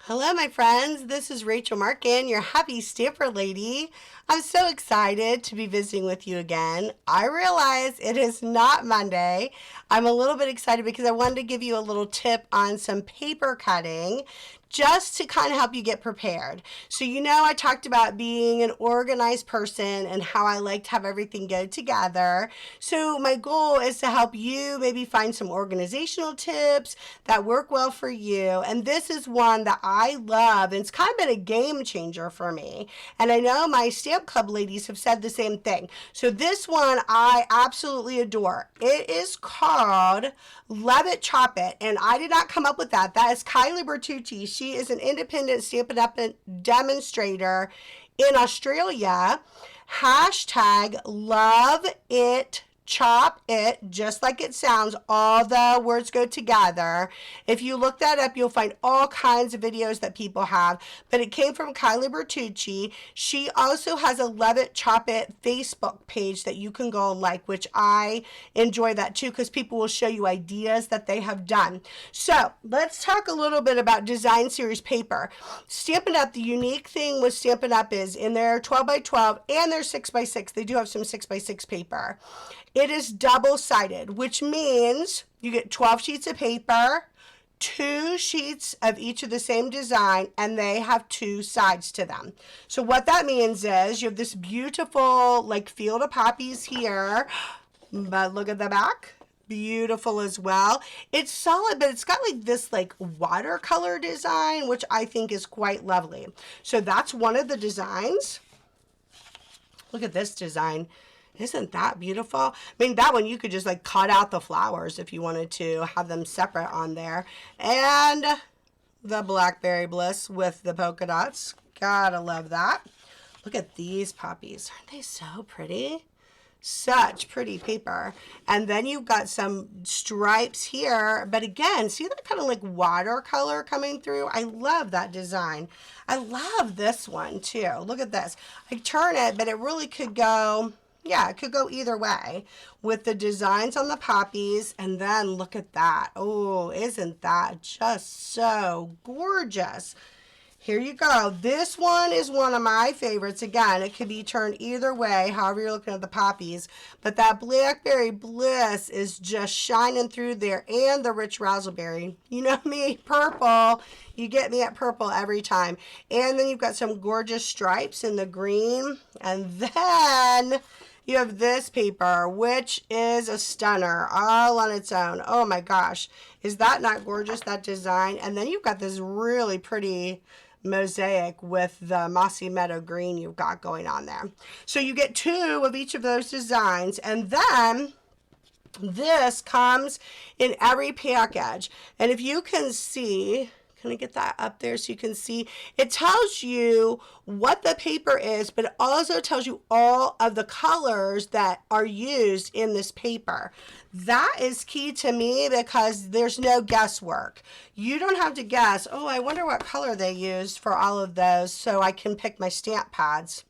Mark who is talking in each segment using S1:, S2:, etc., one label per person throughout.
S1: Hello, my friends. This is Rachel Markin, your happy stamper lady. I'm so excited to be visiting with you again. I realize it is not Monday. I'm a little bit excited because I wanted to give you a little tip on some paper cutting just to kind of help you get prepared. So, I talked about being an organized person and how I like to have everything go together. So, my goal is to help you maybe find some organizational tips that work well for you. And this is one that I love, and it's kind of been a game changer for me. And I know my Stamp Club ladies have said the same thing. So, this one I absolutely adore. It is called Love It, Chop It. And I did not come up with that. That is Kylie Bertucci. She is an independent Stampin' Up! Demonstrator in Australia. Hashtag Love It, Chop It, just like it sounds. All the words go together. If you look that up, you'll find all kinds of videos that people have, but it came from Kylie Bertucci. She also has a Love It, Chop It Facebook page that you can go and like, which I enjoy that too, because people will show you ideas that they have done. So let's talk a little bit about design series paper. Stampin' Up, the unique thing with Stampin' Up is in their 12 by 12 and their 6 by 6, they do have some 6 by 6 paper. It is double-sided, which means you get 12 sheets of paper, 2 sheets of each of the same design, and they have 2 sides to them. So what that means is you have this beautiful like field of poppies here, but look at the back. Beautiful as well. It's solid, but it's got like this like watercolor design, which I think is quite lovely. So that's one of the designs. Look at this design. Isn't that beautiful? I mean, that one you could just like cut out the flowers if you wanted to have them separate on there. And the Blackberry Bliss with the polka dots. Gotta love that. Look at these poppies. Aren't they so pretty? Such pretty paper. And then you've got some stripes here. But again, see that kind of like watercolor coming through? I love that design. I love this one too. Look at this. I turn it, but it really could go... yeah, it could go either way with the designs on the poppies. And then look at that. Oh, isn't that just so gorgeous? Here you go. This one is one of my favorites. Again, it could be turned either way, however you're looking at the poppies. But that Blackberry Bliss is just shining through there. And the rich raspberry. You know me, purple. You get me at purple every time. And then you've got some gorgeous stripes in the green. And then... you have this paper, which is a stunner all on its own. Oh my gosh. Is that not gorgeous, that design? And then you've got this really pretty mosaic with the mossy meadow green you've got going on there. So you get 2 of each of those designs, and then this comes in every package. And if you can see... can I get that up there so you can see? It tells you what the paper is, but it also tells you all of the colors that are used in this paper. That is key to me because there's no guesswork. You don't have to guess, oh, I wonder what color they used for all of those so I can pick my stamp pads.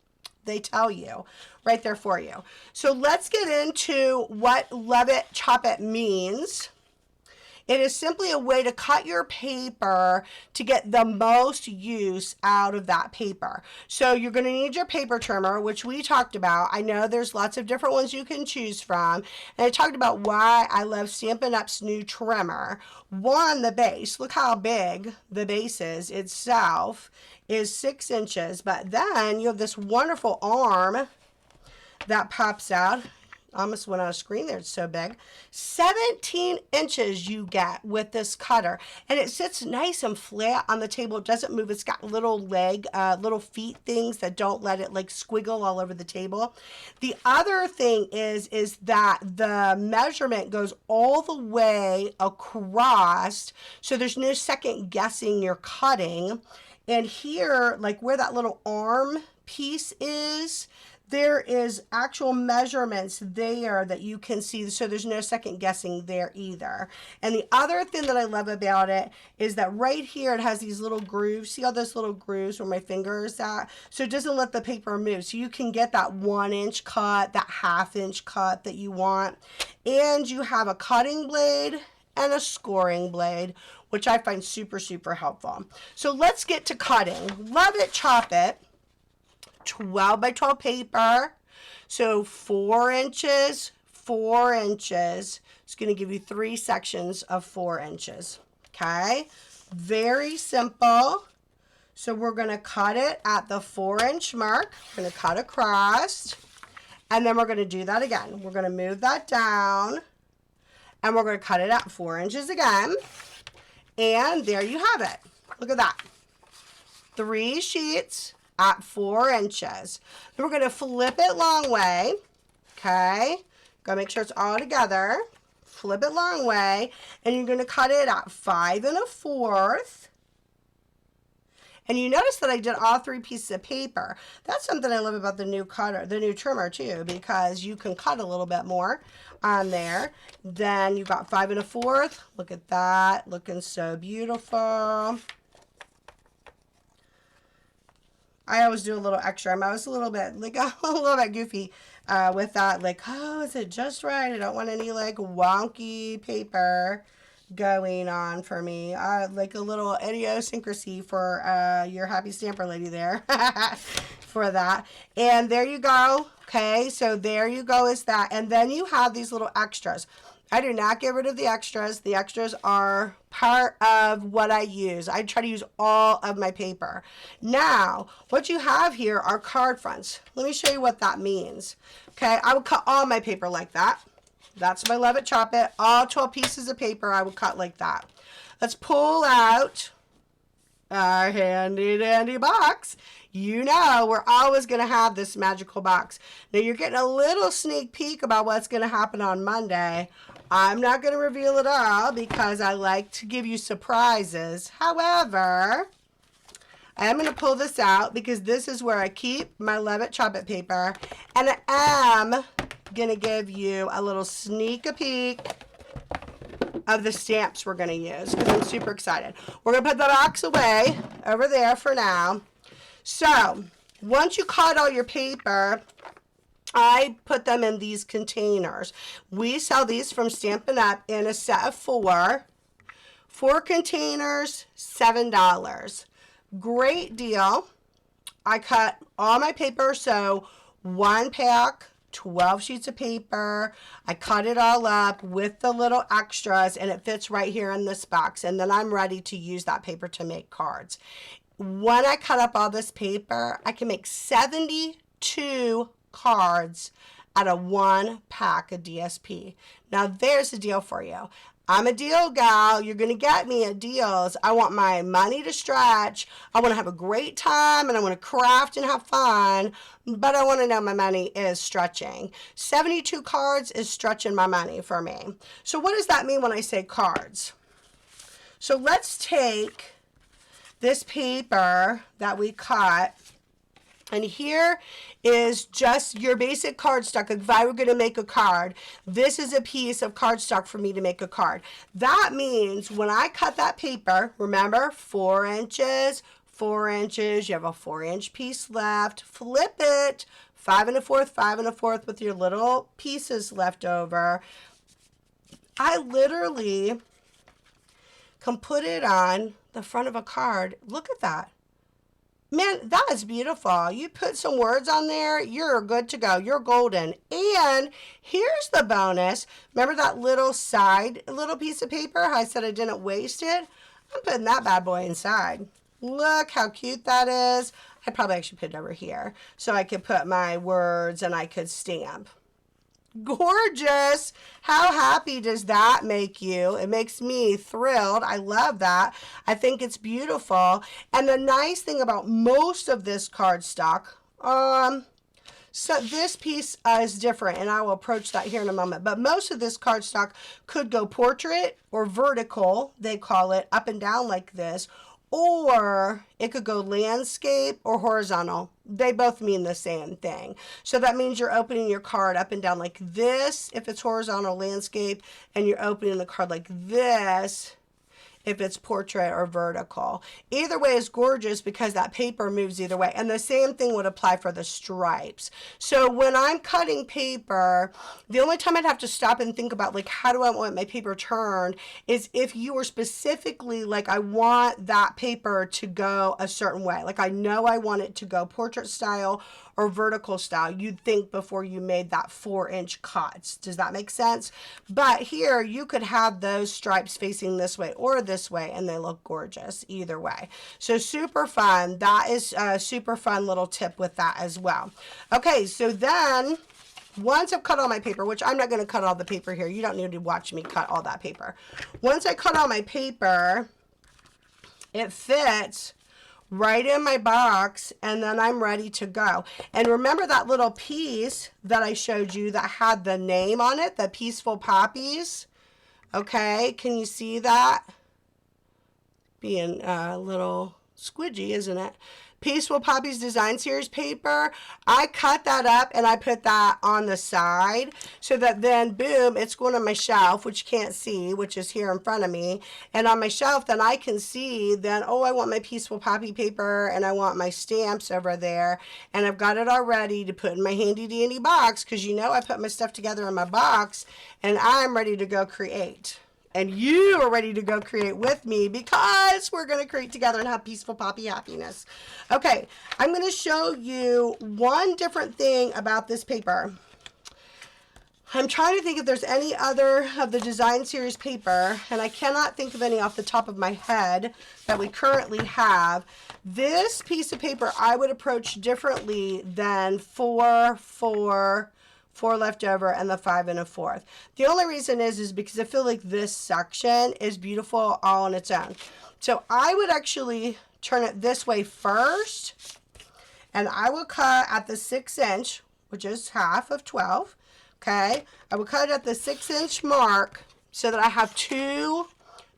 S1: They tell you right there for you. So let's get into what Love It, Chop It means. It is simply a way to cut your paper to get the most use out of that paper. So you're going to need your paper trimmer, which we talked about. I know there's lots of different ones you can choose from. And I talked about why I love Stampin' Up's new trimmer. One, the base. Look how big the base is itself is 6 inches. But then you have this wonderful arm that pops out. Almost went on a screen there, it's so big. 17 inches you get with this cutter. And it sits nice and flat on the table. It doesn't move. It's got little little feet things that don't let it like squiggle all over the table. The other thing is that the measurement goes all the way across. So there's no second guessing your cutting. And here, like where that little arm piece is, there is actual measurements there that you can see, so there's no second guessing there either. And the other thing that I love about it is that right here it has these little grooves. See all those little grooves where my finger is at? So it doesn't let the paper move. So you can get that 1 inch cut, that 1/2 inch cut that you want. And you have a cutting blade and a scoring blade, which I find super, super helpful. So let's get to cutting. Love it, chop it. 12 by 12 paper. So 4 inches, 4 inches. It's going to give you 3 sections of 4 inches. Okay, very simple. So we're going to cut it at the 4-inch mark. We're going to cut across, and then we're going to do that again. We're going to move that down, and we're going to cut it at 4 inches again. And there you have it. Look at that. 3 sheets at 4 inches. Then we're going to flip it long way. Okay, gotta make sure it's all together. Flip it long way, and you're going to cut it at 5 1/4. And you notice that I did all 3 pieces of paper. That's something I love about the new cutter, the new trimmer too, because you can cut a little bit more on there. Then you got 5 1/4. Look at that, looking so beautiful. I always do a little extra. I'm always a little bit like a little bit goofy with that. Like, oh, is it just right? I don't want any like wonky paper going on for me. Like a little idiosyncrasy for your happy stamper lady there for that. And there you go. Okay, so there you go is that. And then you have these little extras. I do not get rid of the extras. The extras are part of what I use. I try to use all of my paper. Now, what you have here are card fronts. Let me show you what that means. Okay, I would cut all my paper like that. That's my Love It, Chop It. All 12 pieces of paper I would cut like that. Let's pull out our handy dandy box. You know we're always going to have this magical box. Now you're getting a little sneak peek about what's going to happen on Monday. I'm not going to reveal it all because I like to give you surprises. However, I am going to pull this out because this is where I keep my Love It, Chop It paper. And I am going to give you a little sneak peek of the stamps we're going to use because I'm super excited. We're going to put the box away over there for now. So once you cut all your paper, I put them in these containers. We sell these from Stampin' Up in a set of 4. 4 containers, $7. Great deal. I cut all my paper, so 1 pack, 12 sheets of paper. I cut it all up with the little extras, and it fits right here in this box. And then I'm ready to use that paper to make cards. When I cut up all this paper, I can make 72 cards out of 1 pack of DSP. Now there's a deal for you. I'm a deal gal. You're going to get me at deals. I want my money to stretch. I want to have a great time, and I want to craft and have fun, but I want to know my money is stretching. 72 cards is stretching my money for me. So what does that mean when I say cards? So let's take this paper that we cut, and here is just your basic cardstock. If I were going to make a card, this is a piece of cardstock for me to make a card. That means when I cut that paper, remember, 4 inches, 4 inches, you have a 4-inch piece left, flip it, 5 1/4, 5 1/4 with your little pieces left over. I literally can put it on the front of a card. Look at that. Man, that is beautiful. You put some words on there, you're good to go. You're golden. And here's the bonus. Remember that little piece of paper? How I said I didn't waste it? I'm putting that bad boy inside. Look how cute that is. I probably actually put it over here so I could put my words and I could stamp. Gorgeous. How happy does that make you? It makes me thrilled. I love that. I think it's beautiful. And the nice thing about most of this cardstock, so this piece is different, and I will approach that here in a moment. But most of this cardstock could go portrait or vertical, they call it, up and down like this, or it could go landscape or horizontal. They both mean the same thing. So that means you're opening your card up and down like this if it's horizontal landscape, and you're opening the card like this if it's portrait or vertical. Either way is gorgeous because that paper moves either way. And the same thing would apply for the stripes. So when I'm cutting paper, the only time I'd have to stop and think about like, how do I want my paper turned, is if you were specifically like, I want that paper to go a certain way. Like I know I want it to go portrait style or vertical style. You'd think before you made that 4-inch cuts. Does that make sense? But here you could have those stripes facing this way or this way and they look gorgeous either way. So super fun. That is a super fun little tip with that as well. Okay, so then once I've cut all my paper, which I'm not going to cut all the paper here. You don't need to watch me cut all that paper. Once I cut all my paper, it fits right in my box, and then I'm ready to go. And remember that little piece that I showed you that had the name on it, the Peaceful Poppies? Okay, can you see that? Being a little squidgy, isn't it? Peaceful Poppies Design Series paper. I cut that up and I put that on the side so that then, boom, it's going on my shelf, which you can't see, which is here in front of me. And on my shelf, then I can see then, oh, I want my Peaceful Poppy paper and I want my stamps over there. And I've got it all ready to put in my handy dandy box because you know I put my stuff together in my box and I'm ready to go create. And you are ready to go create with me because we're going to create together and have peaceful poppy happiness. Okay, I'm going to show you one different thing about this paper. I'm trying to think if there's any other of the design series paper, and I cannot think of any off the top of my head that we currently have. This piece of paper I would approach differently than 4 left over and the 5 1/4. The only reason is because I feel like this section is beautiful all on its own. So I would actually turn it this way first, and I will cut at the 6-inch, which is half of 12. Okay, I will cut it at the 6-inch mark so that I have 2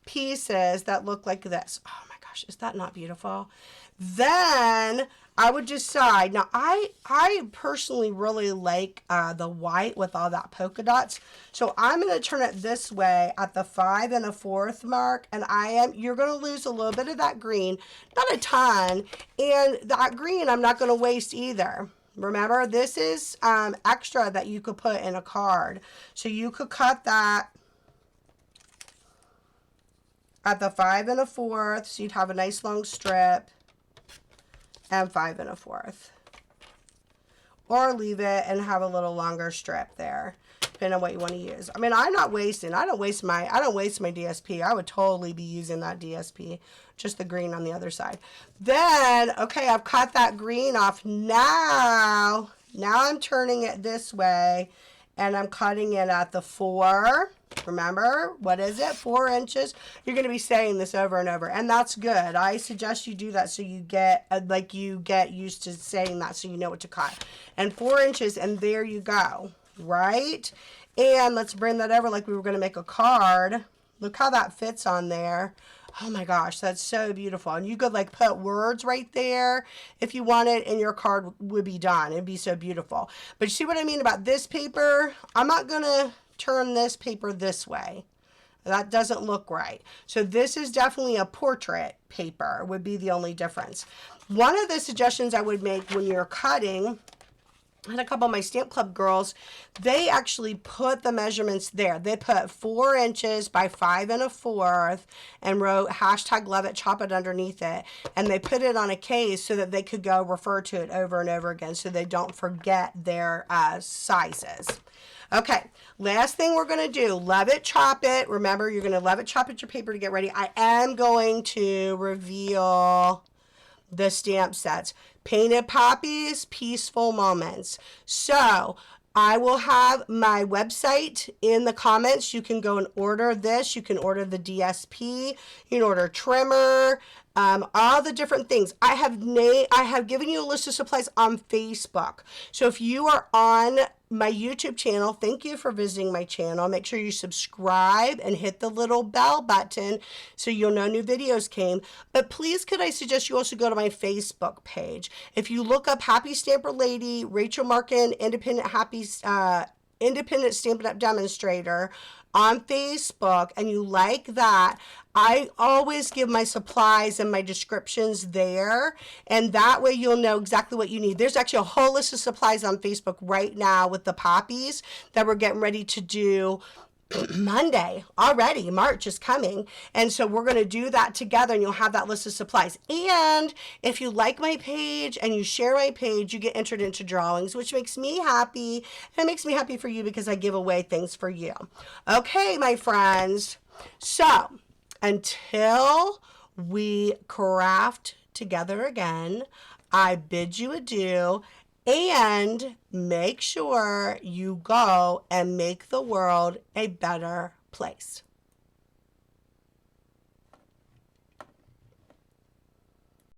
S1: pieces that look like this. Oh my gosh, is that not beautiful? Then I would decide. Now, I personally really like the white with all that polka dots. So I'm going to turn it this way at the 5 1/4 mark. And you're going to lose a little bit of that green, not a ton. And that green I'm not going to waste either. Remember, this is extra that you could put in a card. So you could cut that at the 5 1/4. So you'd have a nice long strip. And 5 1/4, or leave it and have a little longer strip there, depending on what you want to use. I mean, I'm not wasting. I don't waste my DSP. I would totally be using that DSP, just the green on the other side. Then, okay, I've cut that green off. Now I'm turning it this way, and I'm cutting it at the 4. Remember, what is it? 4 inches. You're going to be saying this over and over, and that's good. I suggest you do that so you get used to saying that, so you know what to cut. And 4 inches, and there you go, right? And let's bring that over like we were going to make a card. Look how that fits on there. Oh my gosh, that's so beautiful. And you could like put words right there if you wanted, and your card would be done. It'd be so beautiful. But you see what I mean about this paper? I'm not going to turn this paper this way. That doesn't look right. So this is definitely a portrait paper, would be the only difference. One of the suggestions I would make when you're cutting, I had a couple of my Stamp Club girls, they actually put the measurements there. They put 4 inches by 5 1/4 and wrote #love it, chop it underneath it. And they put it on a case so that they could go refer to it over and over again so they don't forget their sizes. Okay, last thing we're going to do, love it, chop it. Remember, you're going to love it, chop it your paper to get ready. I am going to reveal the stamp sets. Painted Poppies, Peaceful Moments. So I will have my website in the comments. You can go and order this. You can order the DSP. You can order trimmer, all the different things. I have given you a list of supplies on Facebook. So if you are on my YouTube channel, thank you for visiting my channel. Make sure you subscribe and hit the little bell button so you'll know new videos came. But please, could I suggest you also go to my Facebook page. If you look up Happy Stamper Lady, Rachel Markin, Independent Stampin' Up demonstrator, on Facebook and you like that, I always give my supplies and my descriptions there, and that way you'll know exactly what you need. There's actually a whole list of supplies on Facebook right now with the poppies that we're getting ready to do Monday already. March is coming, and so we're going to do that together, and you'll have that list of supplies. And if you like my page and you share my page, you get entered into drawings, which makes me happy, and it makes me happy for you because I give away things for you. Okay, my friends, so until we craft together again, I bid you adieu, and make sure you go and make the world a better place.